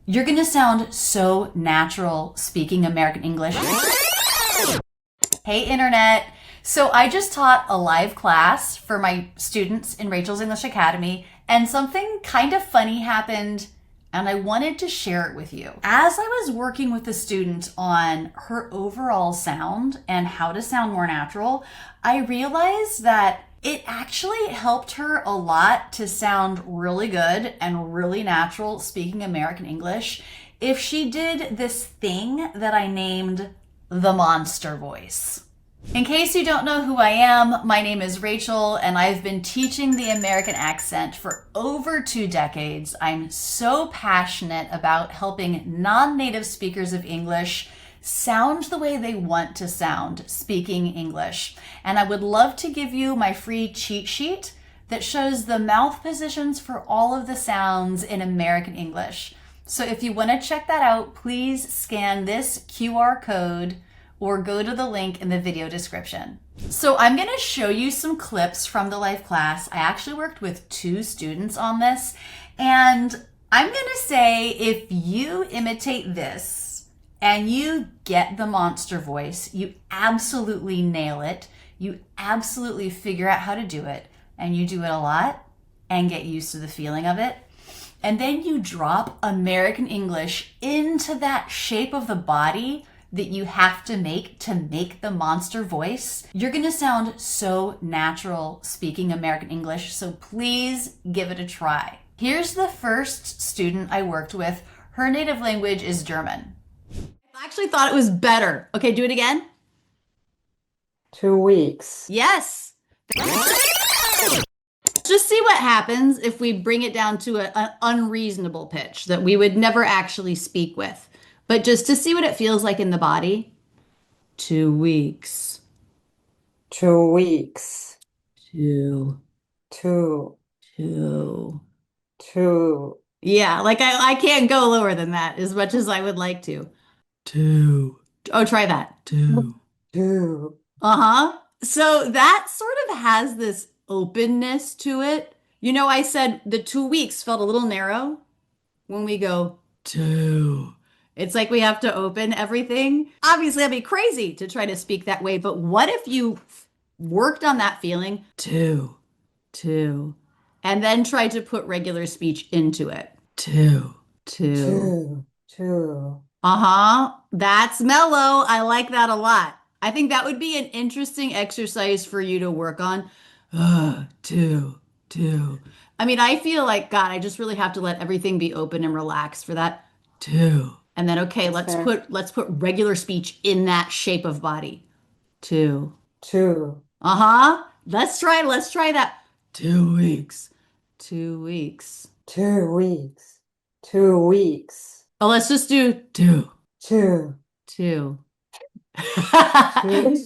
You're gonna sound so natural speaking American English. Hey, Internet. So I just taught a live class for my students in Rachel's English Academy, and something kind of funny happened, and I wanted to share it with you. As I was working with a student on her overall sound and how to sound more natural, I realized that it actually helped her a lot to sound really good and really natural speaking American English if she did this thing that I named the monster voice. In case you don't know who I am, my name is Rachel, and I've been teaching the American accent for over 2 decades. I'm so passionate about helping non-native speakers of English sound the way they want to sound speaking English. And I would love to give you my free cheat sheet that shows the mouth positions for all of the sounds in American English. So if you want to check that out, please scan this QR code or go to the link in the video description. So I'm going to show you some clips from the live class. I actually worked with 2 students on this, and I'm going to say if you imitate this and you get the monster voice, you absolutely nail it. You absolutely figure out how to do it, and you do it a lot and get used to the feeling of it. And then you drop American English into that shape of the body that you have to make the monster voice. You're gonna sound so natural speaking American English, so please give it a try. Here's the first student I worked with. Her native language is German. I actually thought it was better. Okay, do it again. 2 weeks. Yes. Just see what happens if we bring it down to an unreasonable pitch that we would never actually speak with. But just to see what it feels like in the body. 2 weeks. 2 weeks. Two. Two. Two. Two. Yeah, like I can't go lower than that as much as I would like to. Two. Oh, try that. Two. Two. Uh-huh. So that sort of has this openness to it. You know, I said the 2 weeks felt a little narrow when we go two. It's like we have to open everything. Obviously, that'd be crazy to try to speak that way, but what if you worked on that feeling? Two, two, and then tried to put regular speech into it. Two, two. Two. Two. Uh-huh. That's mellow. I like that a lot. I think that would be an interesting exercise for you to work on. Two, two. I mean, I feel like, God, I just really have to let everything be open and relaxed for that. Two. And then, okay, That's fair. let's put regular speech in that shape of body. Two. Two. Uh-huh. Let's try that. 2 weeks. 2 weeks. 2 weeks. 2 weeks. Oh, let's just do two. Two. Two. Two.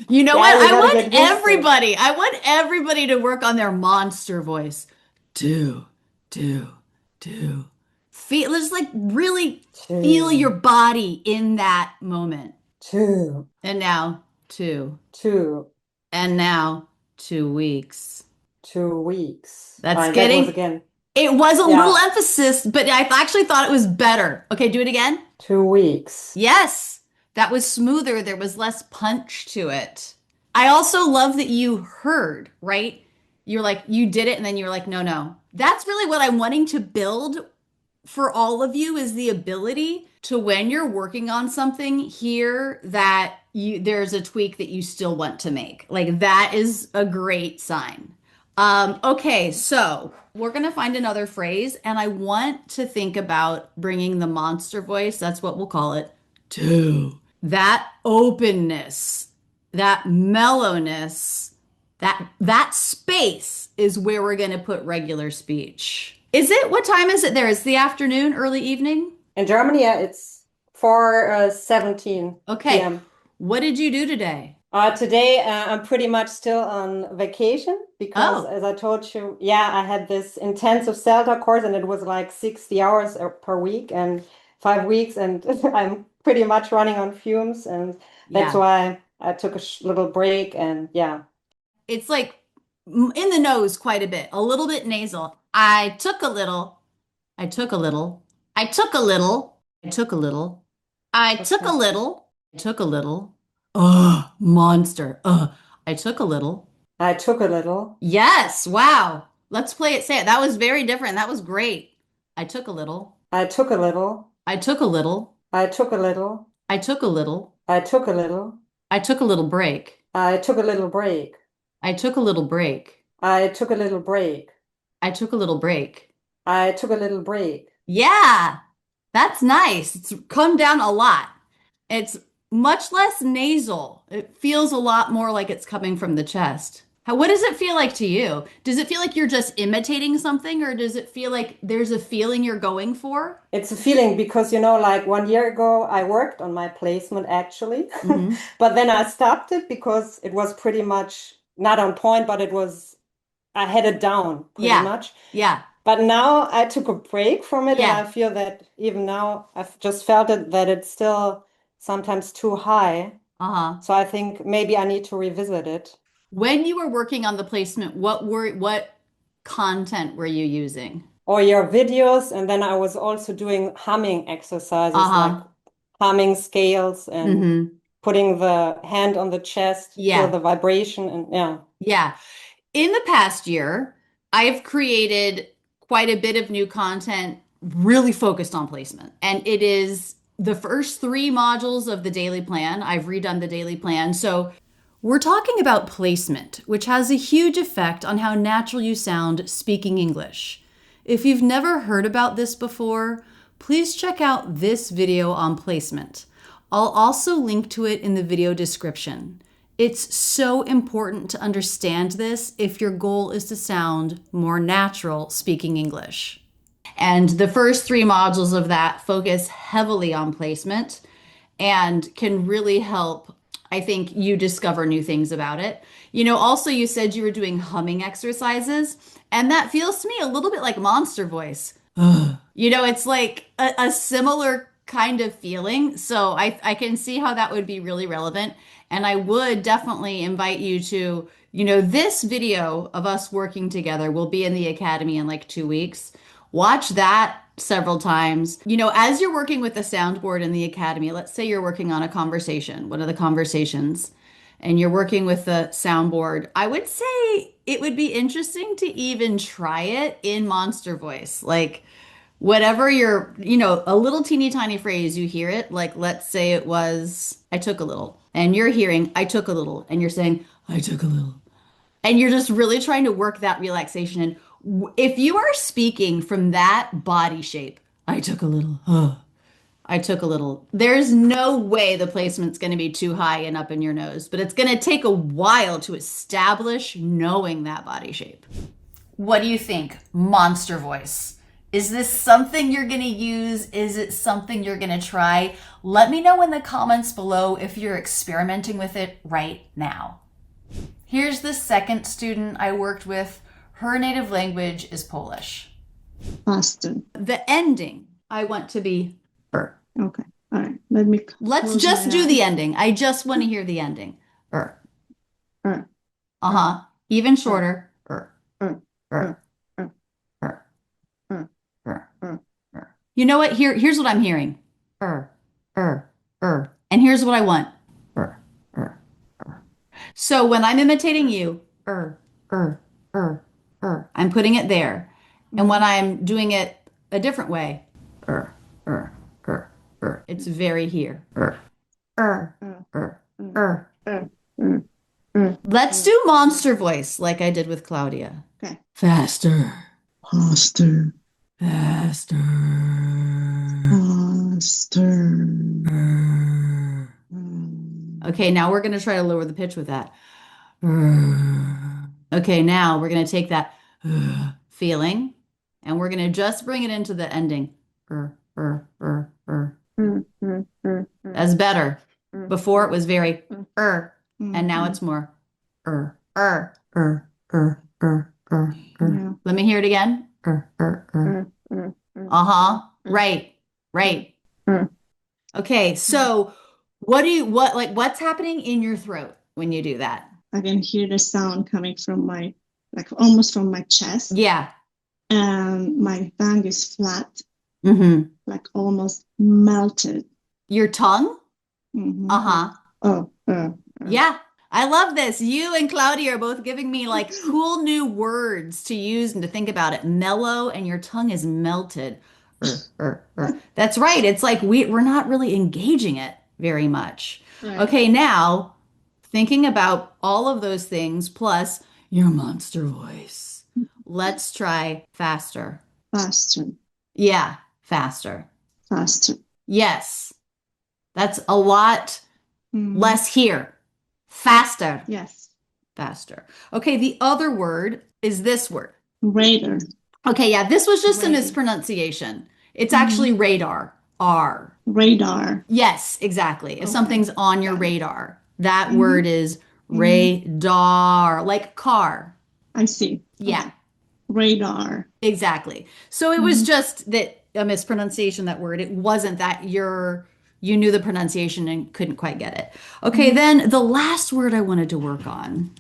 You know Yeah, what? you gotta get used to it. I want everybody to work on their monster voice. Two, two, two. Feel, just like really feel your Two. body in that moment. Two. And now, two. Two. And now, 2 weeks. 2 weeks. That's That was getting, again. it was a little Yeah. emphasis, but I actually thought it was better. Okay, do it again. 2 weeks. Yes, that was smoother. There was less punch to it. I also love that you heard, right? You're like, you did it, and then you're like, no, no. That's really what I'm wanting to build for all of you is the ability to, when you're working on something, hear that there's a tweak that you still want to make. Like that is a great sign. Okay, so we're gonna find another phrase, and I want to think about bringing the monster voice. That's what we'll call it. Two. That openness, that mellowness, that space is where we're gonna put regular speech. Is it? What time is it there? Is it the afternoon, early evening? In Germany, yeah, it's 4:17 Okay. p.m. What did you do today? Today, I'm pretty much still on vacation because, Oh, as I told you, yeah, I had this intensive CELTA course and it was like 60 hours per week and 5 weeks, and I'm pretty much running on fumes, and that's yeah. why I took a sh little break, and yeah. It's like in the nose quite a bit, a little bit nasal. I took a little. I took a little. I took a little. I took a Okay. little. I took a little. Ugh, monster. Ugh. I took a little. I took a little. Yes. Wow. Let's play it. Say it. That was very different. That was great. I took a little. I took a little. I took a little. I took a little. I took a little. I took a little. I took a little break. I took a little break. I took a little break. I took a little break. I took a little break. I took a little break. Yeah. That's nice. It's come down a lot. It's much less nasal. It feels a lot more like it's coming from the chest. What does it feel like to you? Does it feel like you're just imitating something, or does it feel like there's a feeling you're going for? It's a feeling because, like 1 year ago, I worked on my placement actually, Hmm. but then I stopped it because it was pretty much not on point, but I had it down pretty Yeah. much. Yeah. But now I took a break from it, and Yeah. I feel that even now I've just felt it that it's still sometimes too high. Uh-huh. So I think maybe I need to revisit it. When you were working on the placement, what content were you using? Or your videos, and then I was also doing humming exercises like Uh-huh. humming scales and Mm-hmm. putting the hand on the chest, feel Yeah. the vibration, and yeah. Yeah. In the past year, I have created quite a bit of new content really focused on placement. And it is the first three modules of the daily plan. I've redone the daily plan. So we're talking about placement, which has a huge effect on how natural you sound speaking English. If you've never heard about this before, please check out this video on placement. I'll also link to it in the video description. It's so important to understand this if your goal is to sound more natural speaking English. And the first three modules of that focus heavily on placement and can really help, I think, you discover new things about it. Also, you said you were doing humming exercises, and that feels to me a little bit like monster voice. It's like a similar kind of feeling. So I can see how that would be really relevant. And I would definitely invite you to, this video of us working together will be in the academy in like 2 weeks. Watch that several times. As you're working with the soundboard in the academy, let's say you're working on a conversation, one of the conversations, and you're working with the soundboard, I would say it would be interesting to even try it in monster voice. Like, whatever a little teeny tiny phrase, you hear it. Like, let's say it was, I took a little, and you're hearing, I took a little, and you're saying, I took a little. And you're just really trying to work that relaxation in. If you are speaking from that body shape, I took a little, I took a little, there's no way the placement's going to be too high and up in your nose, but it's going to take a while to establish knowing that body shape. What do you think? Monster voice. Is this something you're going to use? Is it something you're going to try? Let me know in the comments below if you're experimenting with it right now. Here's the second student I worked with. Her native language is Polish. Austin. The ending, I want to be er. Okay. All right. Let's close just my do the eyes. ending. I just want to hear the ending. Er. Er, Uh-huh. Even shorter. Er. er, Er. er, Er. er, Er. er. Er. You know what? Here's what I'm hearing. Er. Er. Er. And here's what I want. Er. Er. Er. So when I'm imitating you, I'm putting it there. And when I'm doing it a different way, it's very here. Er, Er. er, er, Let's do monster voice like I did with Claudia. Okay. Faster. Faster. Faster. Faster. Okay, now we're going to try to lower the pitch with that. Okay, now we're going to take that feeling and we're going to just bring it into the ending. That's better. Before it was very and now it's more Yeah. Let me hear it again. Uh-huh. Right. Right. Okay, so what's happening in your throat when you do that? I can hear the sound coming from almost from my chest. Yeah. And my tongue is flat. Mm-hmm. like almost melted. Your tongue? Like, Uh-huh. oh, Yeah. I love this. You and Claudia are both giving me like cool new words to use and to think about it. Mellow and your tongue is melted. That's right. It's like we're not really engaging it very much. right. Okay, now thinking about all of those things plus your monster voice. Let's try faster. Faster, Yeah, faster. faster. Yes. That's a lot Mm, less here. Faster. yes. Faster. Okay, the other word is this word. Radar. Okay, yeah, this was just a Radar. mispronunciation. It's actually Mm, radar. R. radar. Yes, exactly. If Okay. something's on your Got it. radar, that Mm-hmm. word is Mm-hmm. radar, like car. I see. Yeah, Okay. Radar. exactly. So it was Mm-hmm. just that a mispronunciation, that word. It wasn't that you knew the pronunciation and couldn't quite get it. Okay, Mm-hmm. then the last word I wanted to work on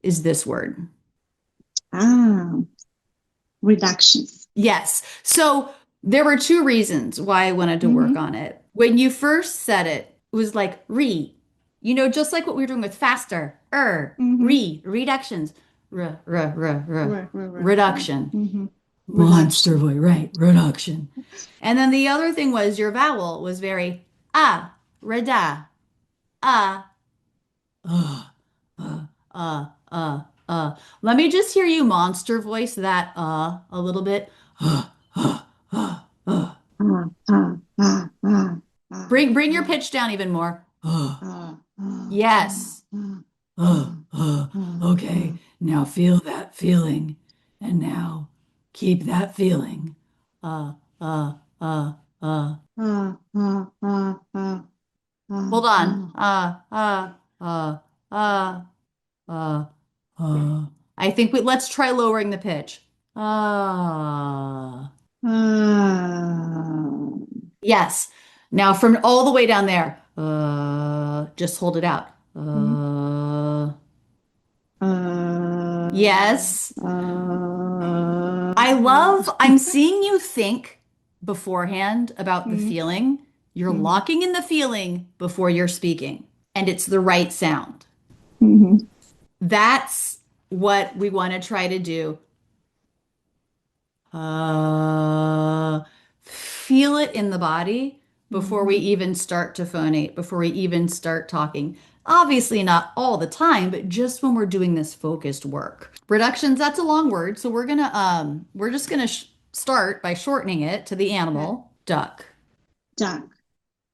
is this word. Ah, reductions. Yes. So there were two reasons why I wanted to work Mm-hmm. on it. When you first said it, it was like just like what we were doing with faster, Mm-hmm. reductions, Right. reduction, Mm-hmm. monster Reduction. boy, right, reduction. And then the other thing was your vowel was very reda, ah, uh, uh, uh, uh. Let me just hear you monster voice that a little bit. Ah, ah, ah, ah, ah, Bring your ah, pitch down even more. ah, ah, Yes. ah, ah, Okay. Now feel that feeling. And now keep that feeling. Uh, uh, uh, uh. ah, ah, ah, ah, ah, Hold on. ah, Uh, uh. Uh, I think let's try lowering the pitch. Uh. ah, Yes. Now from all the way down there. Just hold it out. ah, Yes. ah. I'm seeing you think beforehand about the Mhm, feeling. You're mhm, locking in the feeling before you're speaking, and it's the right sound. mhm, That's what we want to try to do. Feel it in the body before we mhm. even start to phonate, before we even start talking. Obviously, not all the time, but just when we're doing this focused work. Reductions, that's a long word, so we're just gonna start by shortening it to the Okay. animal duck. Duck.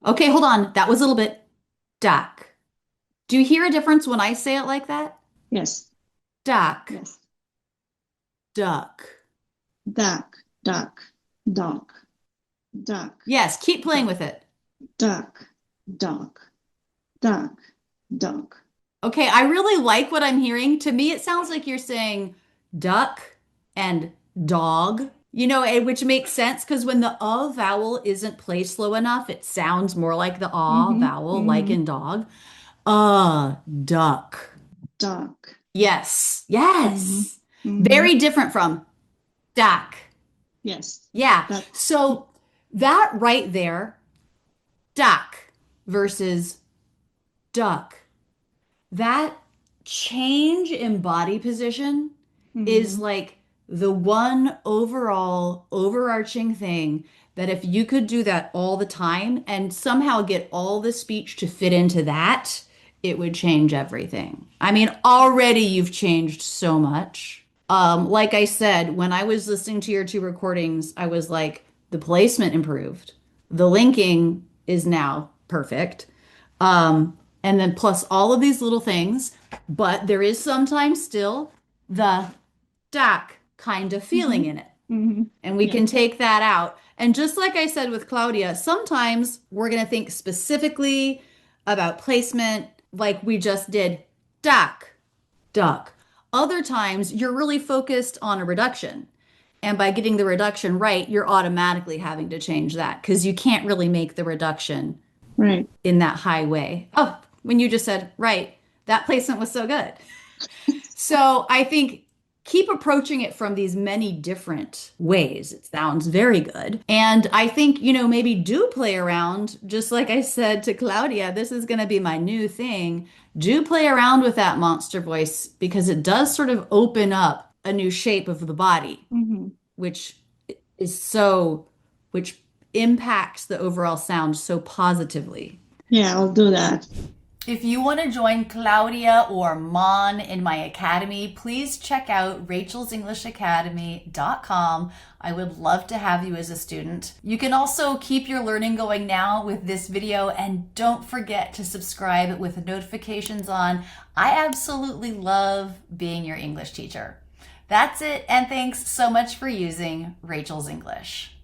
Okay, hold on. That was a little bit duck. Do you hear a difference when I say it like that? Yes. Duck, Yes. duck. Duck. Duck. Duck. Duck. Yes, keep playing Duck. with it. Duck. Duck. Duck. Duck. Okay, I really like what I'm hearing. To me, it sounds like you're saying duck and dog, which makes sense because when the vowel isn't placed low enough, it sounds more like the Mm-hmm. vowel, like Mm-hmm. in dog. Duck. Duck. Yes, Mm-hmm. yes. Mm-hmm. Very different from duck. Yes. Yeah. That. So that right there, duck versus duck. That change in body position is Mm-hmm. like the one overall overarching thing that if you could do that all the time and somehow get all the speech to fit into that, it would change everything. I mean, already you've changed so much. Like I said, when I was listening to your two recordings, I was like, the placement improved. The linking is now perfect. And then plus all of these little things, but there is sometimes still the duck kind of Mm-hmm. feeling in it. Mm-hmm. And we can Yes. take that out. And just like I said with Claudia, sometimes we're going to think specifically about placement, like we just did duck, duck. Other times you're really focused on a reduction. And by getting the reduction right, you're automatically having to change that because you can't really make the reduction Right. in that high way. Oh, when you just said, right, that placement was so good. So I think keep approaching it from these many different ways. It sounds very good. And I think, maybe do play around, just like I said to Claudia, this is going to be my new thing. Do play around with that monster voice because it does sort of open up a new shape of the body, Mhm. which which impacts the overall sound so positively. Yeah, I'll do that. If you want to join Claudia or Mon in my academy, please check out rachelsenglishacademy.com. I would love to have you as a student. You can also keep your learning going now with this video, and don't forget to subscribe with notifications on. I absolutely love being your English teacher. That's it, and thanks so much for using Rachel's English.